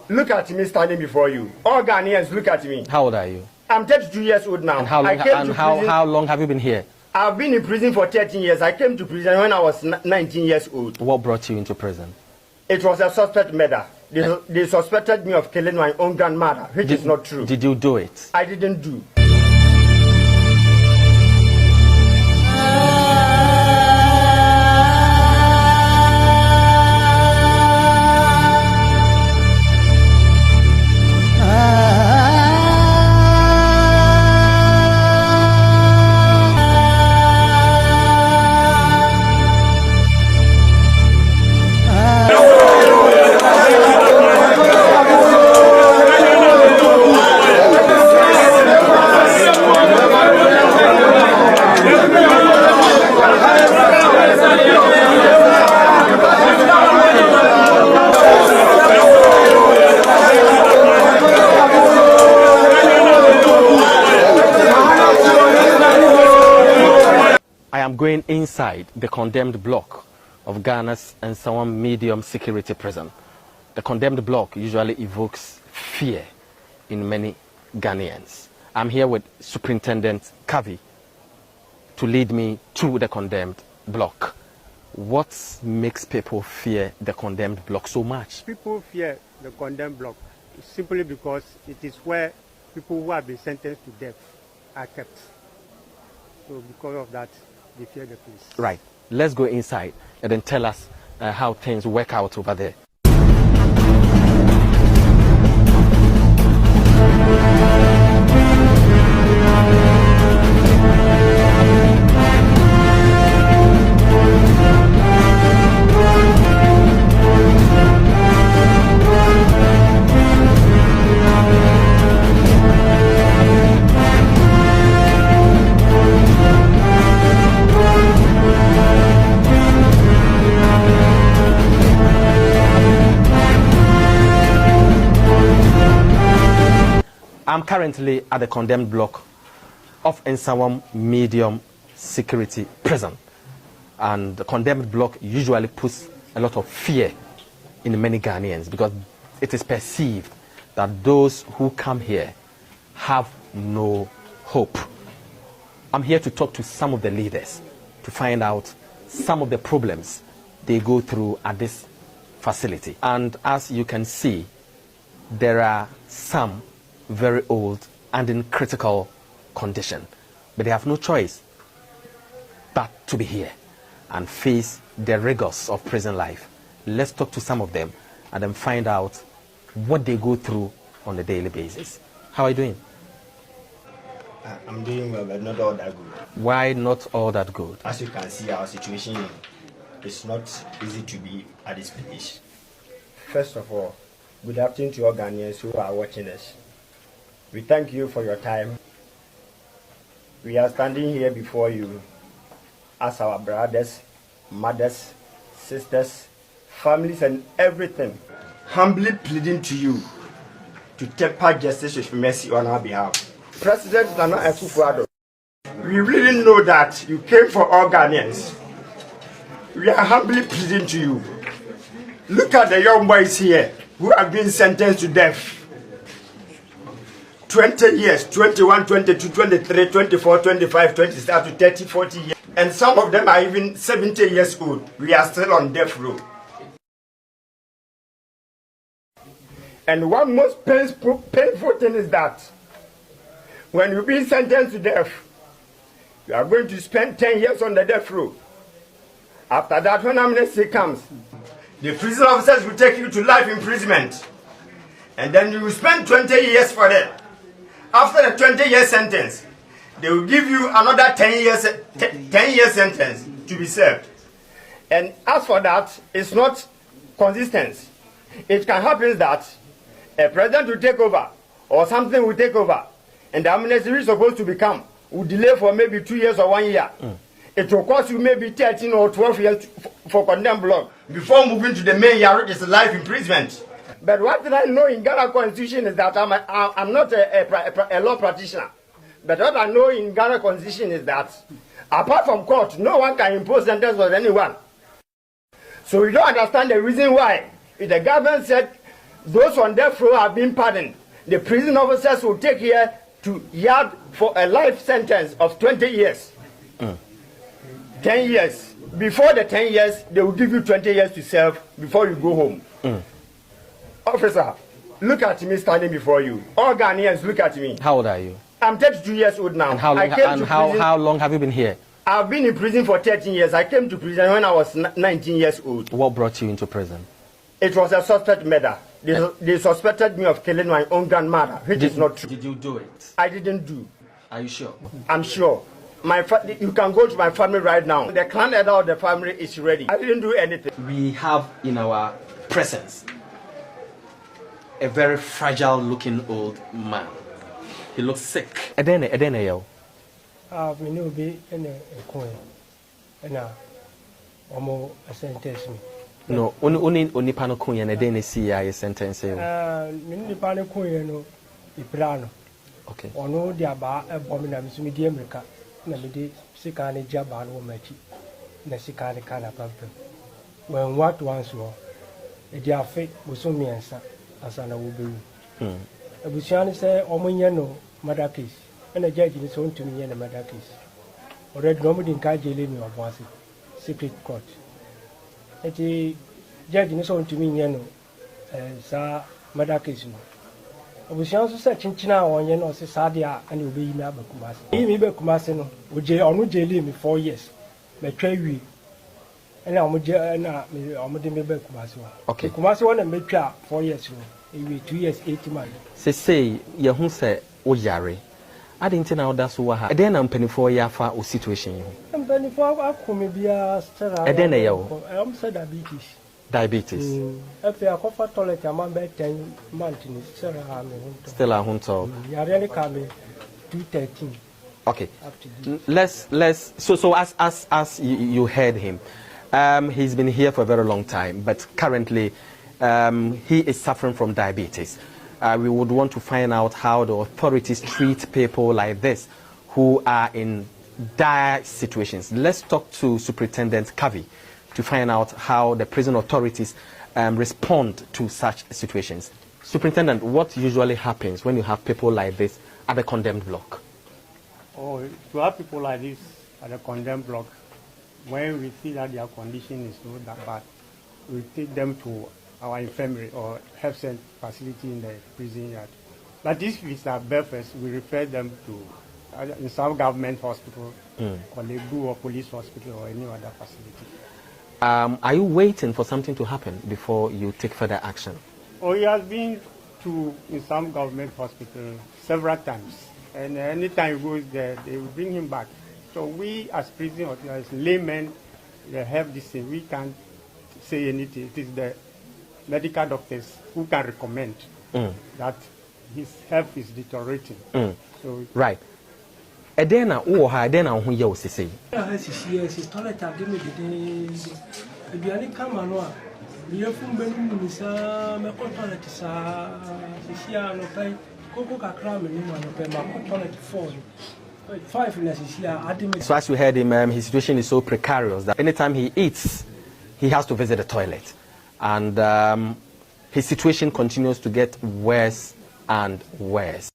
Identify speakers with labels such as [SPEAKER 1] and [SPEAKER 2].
[SPEAKER 1] Look at me standing before you. All Ghanaians, look at me.
[SPEAKER 2] How old are you?
[SPEAKER 1] I'm 32 years old now.
[SPEAKER 2] And how long have you been here?
[SPEAKER 1] I've been in prison for 13 years. I came to prison when I was 19 years old.
[SPEAKER 2] What brought you into prison?
[SPEAKER 1] It was a suspect murder. They suspected me of killing my own grandmother, which is not true.
[SPEAKER 2] Did you do it?
[SPEAKER 1] I didn't do.
[SPEAKER 2] Going inside the condemned block of Ghana's Nsawam medium security prison. The condemned block usually evokes fear in many Ghanaians. I'm here with Superintendent Kavi to lead me to the condemned block. What makes people fear the condemned block so much?
[SPEAKER 1] People fear the condemned block simply because it is where people who have been sentenced to death are kept. So because of that, they fear the place.
[SPEAKER 2] Right. Let's go inside and then tell us how things work out over there. I'm currently at the condemned block of Nsawam medium security prison. And the condemned block usually puts a lot of fear in many Ghanaians because it is perceived that those who come here have no hope. I'm here to talk to some of the leaders to find out some of the problems they go through at this facility. And as you can see, there are some very old and in critical condition, but they have no choice but to be here and face the rigors of prison life. Let's talk to some of them and then find out what they go through on a daily basis. How are you doing?
[SPEAKER 1] I'm doing well, but not all that good.
[SPEAKER 2] Why not all that good?
[SPEAKER 1] As you can see, our situation is not easy to be at this place. First of all, good afternoon to all Ghanaians who are watching us. We thank you for your time. We are standing here before you as our brothers, mothers, sisters, families, and everything, humbly pleading to you to temper justice with mercy on our behalf. President Nana Akufo-Addo, we really know that you came for all Ghanaians. We are humbly pleading to you. Look at the young boys here who have been sentenced to death. 20 years, 21, 22, 23, 24, 25, 26, up to 30, 40 years. And some of them are even 70 years old. We are still on death row. And one most painful thing is that when you be sentenced to death, you are going to spend 10 years on the death row. After that, when amnesty comes, the prison officers will take you to life imprisonment. And then you will spend 20 years for that. After the 20-year sentence, they will give you another 10-year sentence to be served. And as for that, it's not consistent. It can happen that a president will take over or something will take over, and the amnesty is supposed to become will delay for maybe 2 years or 1 year. It will cost you maybe 13 or 12 years for condemned block before moving to the main yard, is life imprisonment. But what I know in Ghana Constitution is that I'm not a law practitioner. But what I know in Ghana Constitution is that apart from court, no one can impose sentence on anyone. So we don't understand the reason why. If the government said Those on death row have been pardoned. The prison officers will take here to yard for a life sentence of 20 years. 10 years. Before the 10 years, they will give you 20 years to serve before you go home. Officer, look at me standing before you. All Ghanaians, look at me.
[SPEAKER 2] How old are you?
[SPEAKER 1] I'm 32 years old now.
[SPEAKER 2] And how long have you been here?
[SPEAKER 1] I've been in prison for 13 years. I came to prison when I was 19 years old.
[SPEAKER 2] What brought you into prison?
[SPEAKER 1] It was a suspect murder. They suspected me of killing my own grandmother, which is not true.
[SPEAKER 2] Did you do it?
[SPEAKER 1] I didn't do.
[SPEAKER 2] Are you sure?
[SPEAKER 1] I'm sure. You can go to my family right now. The clan elder of the family is ready. I didn't do anything.
[SPEAKER 2] We have in our presence a very fragile looking old man. He looks sick. Edene yo.
[SPEAKER 3] Me no be in a coin. And omo a sentence me.
[SPEAKER 2] No, only pano kun and edene see a sentence.
[SPEAKER 3] Me pano coin no iprano.
[SPEAKER 2] Okay.
[SPEAKER 3] Ono dia ba e bomina mi sumi di America. Na me di sika ne jaba no machi. Na sika ne kana pampe. When what once wo e dia fe bosumi ensa asana wo bewu. Ebusiane say omonye no murder case. And a judge is on to me in a murder case. Already nobody in Kajeli me of was secret court. The judge is on to me, sir, murder case. I was also searching China on Yen or Sadia and you be me Abakumas. He may be Kumasino, would J or no jail me 4 years. My tray we and I'm with Kumaso.
[SPEAKER 2] Okay,
[SPEAKER 3] Kumaso and make 4 years. It will 2 years, 80 months.
[SPEAKER 2] Say, Yahoo say, O Yari. I didn't know that's what I then I'm penny for ya for a situation.
[SPEAKER 3] I'm penny for I come be a star. I then I'm said diabetes.
[SPEAKER 2] Diabetes.
[SPEAKER 3] If you are comfort toilet, I'm about 10 months in
[SPEAKER 2] still a hunter.
[SPEAKER 3] You are really coming 213.
[SPEAKER 2] Okay. Let's so as you heard him, he's been here for a very long time, but currently he is suffering from diabetes. We would want to find out how the authorities treat people like this who are in dire situations. Let's talk to Superintendent Kavi to find out how the prison authorities respond to such situations. Superintendent, what usually happens when you have people like this at the condemned block?
[SPEAKER 4] Oh, to have people like this at the condemned block, when we see that their condition is not that bad, we take them to our infirmary or health center facility in the prison yard. But if it's at Belfast, we refer them to in some government hospital, or Lebu or police hospital or any other facility.
[SPEAKER 2] Are you waiting for something to happen before you take further action? Oh,
[SPEAKER 4] he has been to in some government hospital several times, and anytime he goes there, they will bring him back. So we as prison officers, laymen, they have this thing. We can't say anything. It is the medical doctors who can recommend that his health is deteriorating. So
[SPEAKER 2] right. Edena who you say.
[SPEAKER 3] Yes, toilet give me the any camera. We have from Benisa, my toilet is no pay, Coco Cram and pay my toilet 4. 5 less here.
[SPEAKER 2] So as you heard him, his situation is so precarious that anytime he eats, he has to visit the toilet. And his situation continues to get worse and worse.